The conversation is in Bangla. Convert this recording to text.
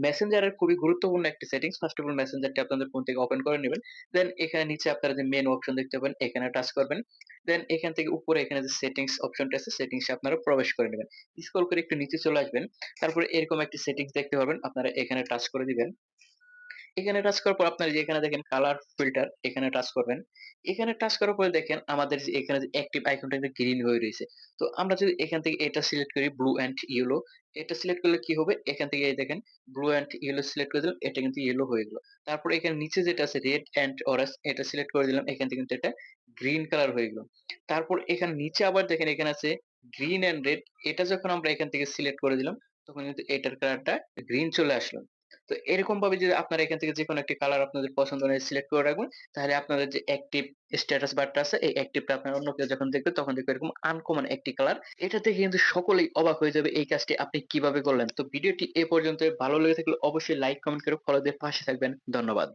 মেসেঞ্জারের খুবই গুরুত্বপূর্ণ একটি সেটিংস। ফার্স্ট অফ অল মেসেঞ্জারটি আপনাদের ফোন থেকে ওপেন করে নিবেন। দেন এখানে নিচে আপনারা যে মেনু অপশন দেখতে পাবেন এখানে টাচ করবেন। দেন এখান থেকে উপরে এখানে যে সেটিংস অপশনটা আছে সেটিংস এ আপনারা প্রবেশ করে নিবেন। স্ক্রল করে একটু নিচে চলে আসবেন। তারপরে এরকম একটি সেটিংস দেখতে পারবেন। আপনারা এখানে টাচ করে দিবেন। এখানে টাচ করার পর আপনারা যে এখানে দেখেন কালার ফিল্টার এখানে টাচ করবেন। এখানে টাচ করার পরে দেখেন আমাদের যে এখানে যে অ্যাক্টিভ আইকনটা কিন্তু গ্রিন হয়ে রয়েছে। তো আমরা যদি এখান থেকে এটা সিলেক্ট করি ব্লু অ্যান্ড ইয়েলো, এটা সিলেক্ট করলে কি হবে? এখান থেকে এই দেখেন ব্লু অ্যান্ড ইয়েলো সিলেক্ট করে দিলাম, এটা কিন্তু ইয়েলো হয়ে গেল। তারপরে এখানে নিচে যেটা আছে রেড অ্যান্ড অরেঞ্জ এটা সিলেক্ট করে দিলাম, এখান থেকে কিন্তু এটা গ্রিন কালার হয়ে গেল। তারপর এখানে নিচে আবার দেখেন এখানে আছে গ্রিন অ্যান্ড রেড, এটা যখন আমরা এখান থেকে সিলেক্ট করে দিলাম তখন কিন্তু এটার কালারটা গ্রিন চলে আসলো। তো এরকমভাবে যদি আপনারা এখান থেকে যেকোনো একটি কালার আপনাদের পছন্দ অনুযায়ী সিলেক্ট করে রাখবেন, তাহলে আপনাদের যে অ্যাক্টিভ স্ট্যাটাস বারটা আছে, এই অ্যাক্টিভটা আপনার অন্য কেউ যখন দেখবে তখন দেখবে এরকম আনকমন একটি কালার। এটা দেখে কিন্তু সকলেই অবাক হয়ে যাবে এই কাজটি আপনি কিভাবে করলেন। তো ভিডিওটি এ পর্যন্তই। ভালো লেগে থাকলে অবশ্যই লাইক, কমেন্ট করে ফলো দিয়ে পাশে থাকবেন। ধন্যবাদ।